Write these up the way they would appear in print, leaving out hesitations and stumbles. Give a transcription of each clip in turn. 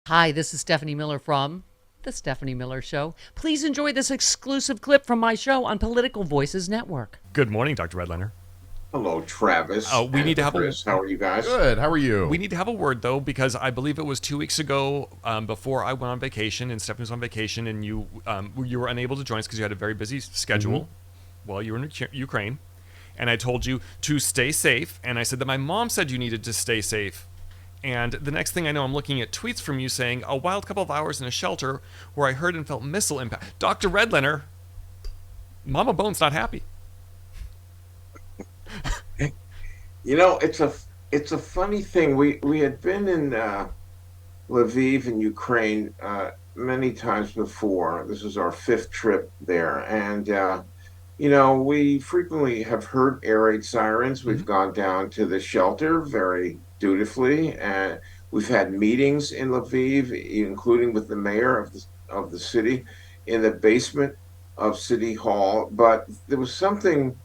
Hi, this is Stephanie Miller from The Stephanie Miller Show. Please enjoy this exclusive clip from my show on Political Voices Network. Good morning, Dr. Redlener. Hello, Travis We need and to have a Chris. How are you guys? Good. How are you? we need to have a word though, because I believe it was 2 weeks ago, before I went on vacation, and Stephanie was on vacation, and you were unable to join us because you had a very busy schedule while you were in Ukraine, and I told you to stay safe, and I said that my mom said you needed to stay safe. And the next thing I know, I'm looking at tweets from you saying a wild couple of hours in a shelter where I heard and felt missile impact. Dr. Redlener, Mama Bone's not happy. You know, it's a funny thing. We had been in Lviv in Ukraine many times before. This is our fifth trip there, and we frequently have heard air raid sirens. We've gone down to the shelter very dutifully, and we've had meetings in Lviv, including with the mayor of the city, in the basement of City Hall. But there was something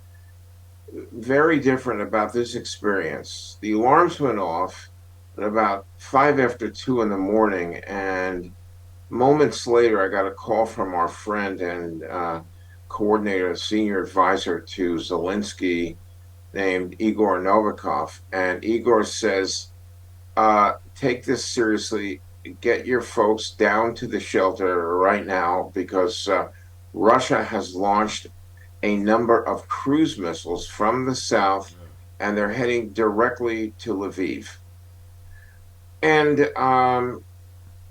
very different about this experience. The alarms went off at about 5 after 2 in the morning, and moments later, I got a call from our friend and coordinator, senior advisor to Zelensky, named Igor Novikov. And Igor says, take this seriously. Get your folks down to the shelter right now because Russia has launched a number of cruise missiles from the south, and they're heading directly to Lviv. And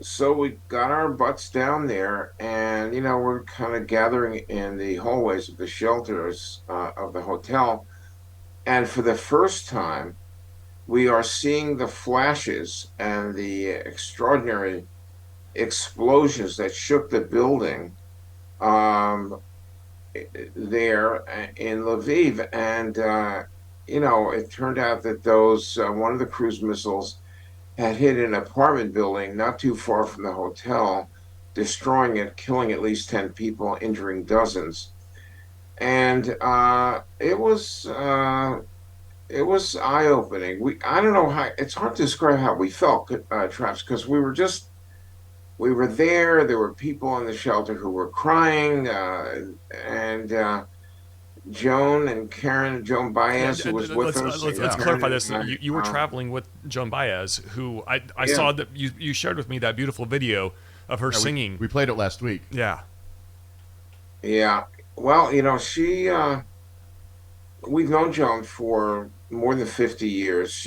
so we got our butts down there, and we're kind of gathering in the hallways of the shelters of the hotel. And for the first time, we are seeing the flashes and the extraordinary explosions that shook the building there in Lviv. And, it turned out that one of the cruise missiles had hit an apartment building not too far from the hotel, destroying it, killing at least 10 people, injuring dozens. And it was eye-opening. I don't know how, it's hard to describe how we felt, Travis, because we were there. There were people in the shelter who were crying, and Joan Baez, who was with us. Let's clarify this. You were traveling with Joan Baez, who I Yeah. saw that you shared with me that beautiful video of her singing. We played it last week. Yeah. Yeah. Well, we've known Joan for more than 50 years.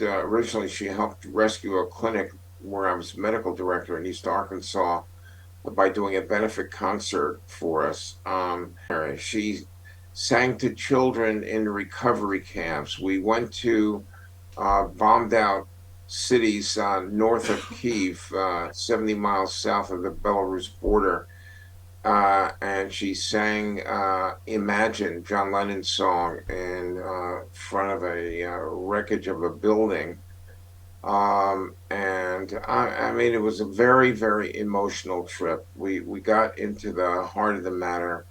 Originally, she helped rescue a clinic where I was medical director in East Arkansas by doing a benefit concert for us. She sang to children in recovery camps. We went to bombed out cities north of Kiev, 70 miles south of the Belarus border. And she sang Imagine, John Lennon's song, in front of a wreckage of a building. And I mean, it was a very, very emotional trip. We got into the heart of the matter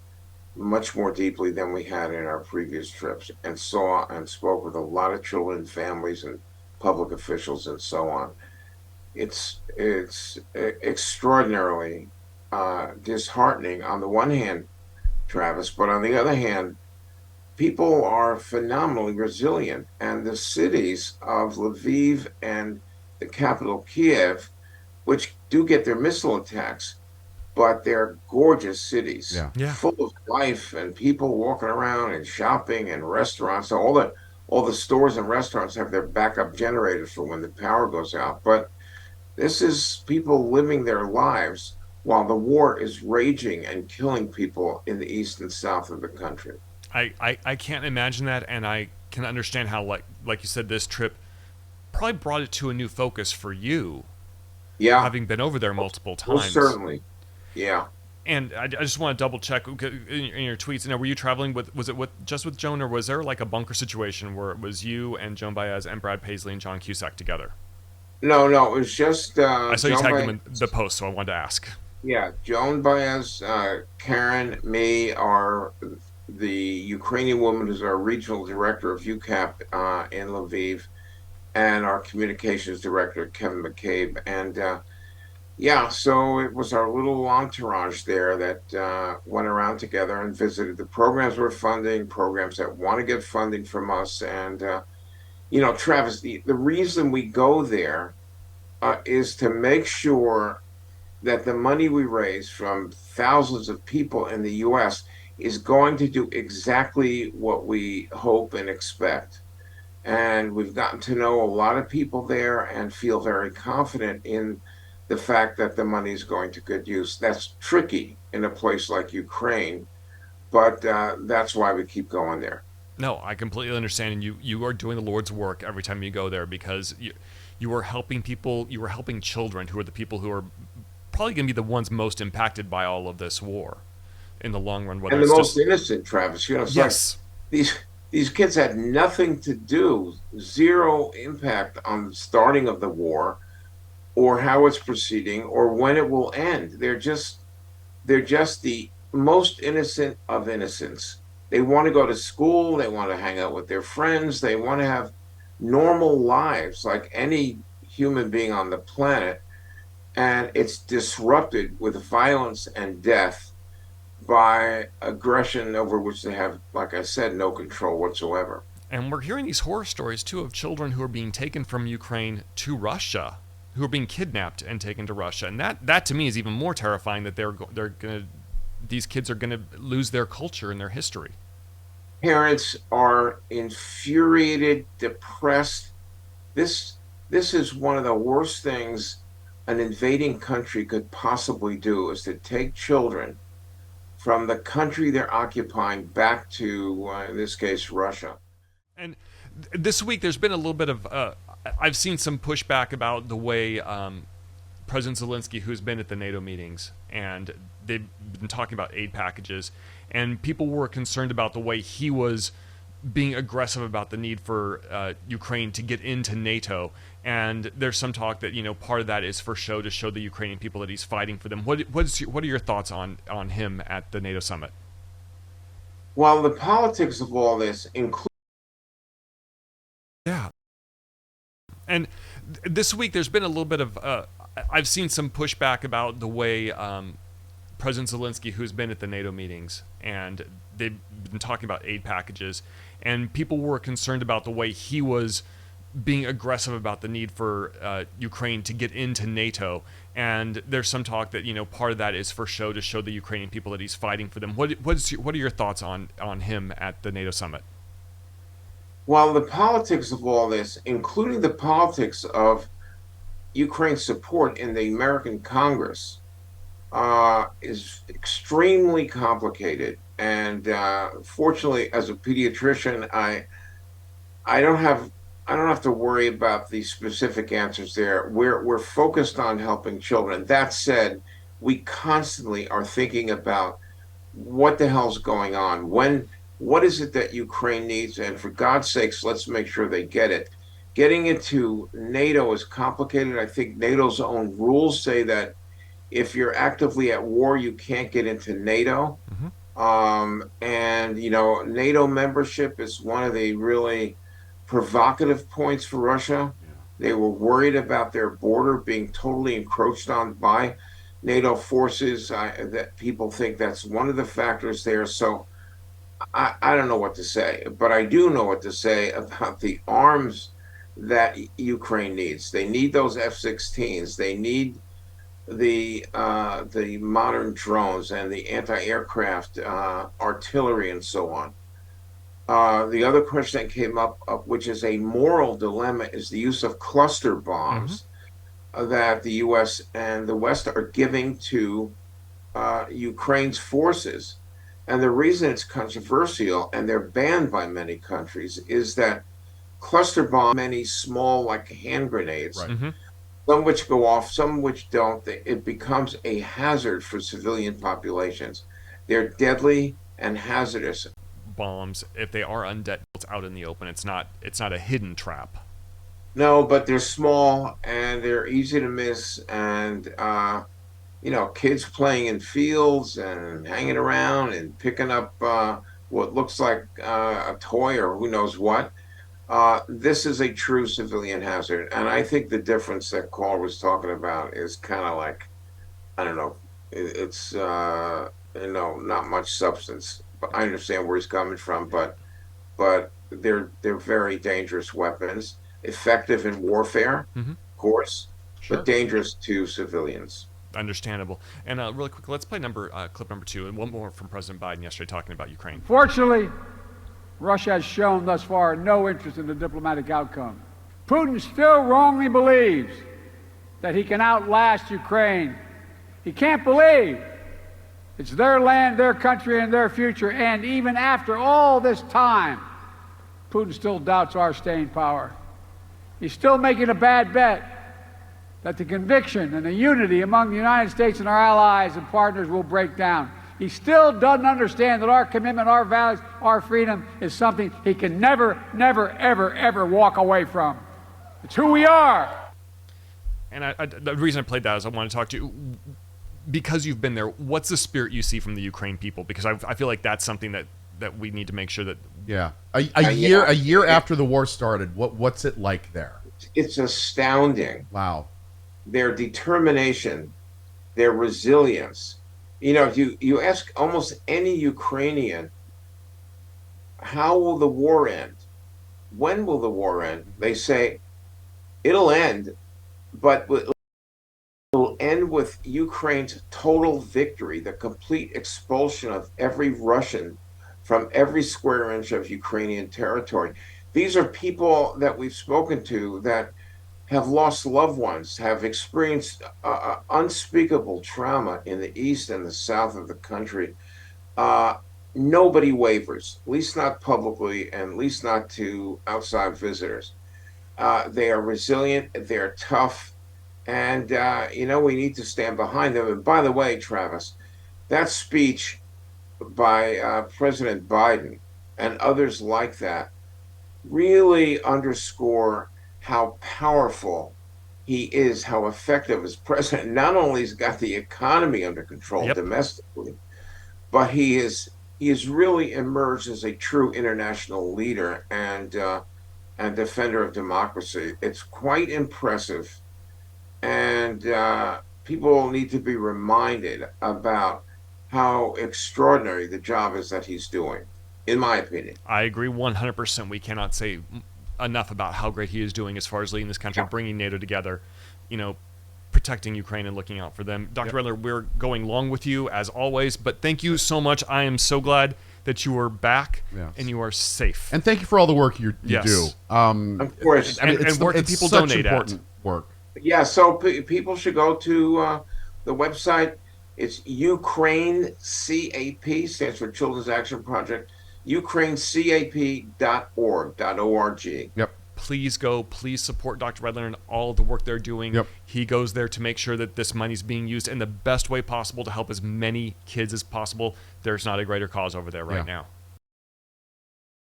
much more deeply than we had in our previous trips, and saw and spoke with a lot of children, families, and public officials, and so on. It's extraordinarily disheartening on the one hand, Travis, but on the other hand, people are phenomenally resilient, and the cities of Lviv and the capital Kiev, which do get their missile attacks, but they're gorgeous cities, Yeah. Yeah. full of life and people walking around and shopping and restaurants. So all the stores and restaurants have their backup generators for when the power goes out. But this is people living their lives while the war is raging and killing people in the east and south of the country. I can't imagine that, and I can understand how, like you said, this trip probably brought it to a new focus for you, Yeah, having been over there multiple most times. certainly. Yeah. And I just want to double check in your tweets. Were you traveling was it just with Joan, or was there like a bunker situation where it was you and Joan Baez and Brad Paisley and John Cusack together? No, no, it was just I saw you Joan tagged Baez. them in the post, so I wanted to ask. Yeah, Joan Baez, Karen, me are the Ukrainian woman who's our regional director of UCAP in Lviv, and our communications director, Kevin McCabe. And Yeah, so it was our little entourage there that went around together and visited the programs we're funding, programs that want to get funding from us. And, Travis, the reason we go there is to make sure that the money we raise from thousands of people in the US is going to do exactly what we hope and expect. And we've gotten to know a lot of people there and feel very confident in the fact that the money is going to good use. That's tricky in a place like Ukraine, but that's why we keep going there. No, I completely understand, and you are doing the Lord's work every time you go there because you are helping people. You are helping children who are the people who are probably going to be the ones most impacted by all of this war in the long run. Whether And the it's most just innocent, Travis, it's like yes, these these kids had nothing to do, zero impact on the starting of the war or how it's proceeding or when it will end. They're just the most innocent of innocents. They want to go to school, they want to hang out with their friends, they want to have normal lives like any human being on the planet, and it's disrupted with violence and death by aggression over which they have, like I said, no control whatsoever. and we're hearing these horror stories too of children who are being taken from Ukraine to Russia, who are being kidnapped and taken to Russia, and that to me is even more terrifying that they're gonna these kids are gonna lose their culture and their history. Parents are infuriated, depressed. This is one of the worst things an invading country could possibly do is to take children from the country they're occupying back to, in this case, Russia. And this week, there's been a little bit of. I've seen some pushback about the way President Zelensky, who's been at the NATO meetings, and they've been talking about aid packages, and people were concerned about the way he was being aggressive about the need for Ukraine to get into NATO. And there's some talk that part of that is for show to show the Ukrainian people that he's fighting for them. What are your thoughts on him at the NATO summit? While the politics of all this include Yeah. And this week, there's been a little bit of. I've seen some pushback about the way President Zelensky, who's been at the NATO meetings, and they've been talking about aid packages, and people were concerned about the way he was being aggressive about the need for Ukraine to get into NATO. And there's some talk that part of that is for show to show the Ukrainian people that he's fighting for them. What are your thoughts on him at the NATO summit? while the politics of all this, including the politics of Ukraine's support in the American Congress, is extremely complicated. And fortunately, as a pediatrician, I don't have I don't have to worry about the specific answers there. We're focused on helping children. That said, we constantly are thinking about what the hell's going on? What is it that Ukraine needs? And for God's sakes, let's make sure they get it. Getting into NATO is complicated. I think NATO's own rules say that if you're actively at war, you can't get into NATO. Mm-hmm. And NATO membership is one of the really provocative points for Russia. Yeah. They were worried about their border being totally encroached on by NATO forces. That people think that's one of the factors there. So I don't know what to say, but I do know what to say about the arms that Ukraine needs. They need those F-16s. They need the modern drones and the anti-aircraft artillery and so on. The other question that came up, which is a moral dilemma, is the use of cluster Mm-hmm. bombs that the U.S. and the West are giving to Ukraine's forces. And the reason it's controversial and they're banned by many countries is that cluster bombs, many small, like hand grenades, Right. Mm-hmm. some which go off, some which don't, it becomes a hazard for civilian populations. They're deadly and hazardous. Bombs, if they are undead, it's out in the open. It's not a hidden trap. No, but they're small and they're easy to miss. And, kids playing in fields and hanging around and picking up what looks like a toy or who knows what. This is a true civilian hazard. And I think the difference that Carl was talking about is kind of like I don't know. It's not much substance. But I understand where he's coming from, but they're very dangerous weapons, effective in warfare, of course, but Sure. dangerous to civilians. Understandable. And really quick, let's play clip number 2, and one more from President Biden yesterday talking about Ukraine. Fortunately, Russia has shown thus far no interest in the diplomatic outcome. Putin still wrongly believes that he can outlast Ukraine. He can't believe it's their land, their country, and their future. And even after all this time, Putin still doubts our staying power. He's still making a bad bet that the conviction and the unity among the United States and our allies and partners will break down. He still doesn't understand that our commitment, our values, our freedom is something he can never, never, ever, ever walk away from. It's who we are. And the reason I played that is I want to talk to you, because you've been there, what's the spirit you see from the Ukraine people? Because I feel like that's something that we need to make sure that... Yeah. A year after the war started, what's it like there? It's astounding. Wow. Their determination, their resilience. If you ask almost any Ukrainian, how will the war end? When will the war end? They say it'll end, but it'll end with Ukraine's total victory, the complete expulsion of every Russian from every square inch of Ukrainian territory. These are people that we've spoken to that have lost loved ones, have experienced unspeakable trauma in the east and the south of the country. Nobody wavers, at least not publicly, and at least not to outside visitors. They are resilient, they're tough, and we need to stand behind them. And by the way, Travis, that speech by President Biden and others like that really underscore how powerful he is, how effective as president. Not only has got the economy under control domestically, but he is really emerged as a true international leader and defender of democracy. It's quite impressive, and people need to be reminded about how extraordinary the job is that he's doing, in my opinion. I agree 100%. We cannot say enough about how great he is doing as far as leading this country, bringing NATO together, protecting Ukraine and looking out for them. Dr. Redlener, we're going long with you as always, but thank you so much. I am so glad that you are back and you are safe. And thank you for all the work you do. Of course. And where can people donate important work. Yeah, so people should go to the website. It's Ukraine CAP, stands for Children's Action Project, ukrainecap.org. Yep. Please go. Please support Dr. Redlener and all of the work they're doing. Yep. He goes there to make sure that this money is being used in the best way possible to help as many kids as possible. There's not a greater cause over there right now.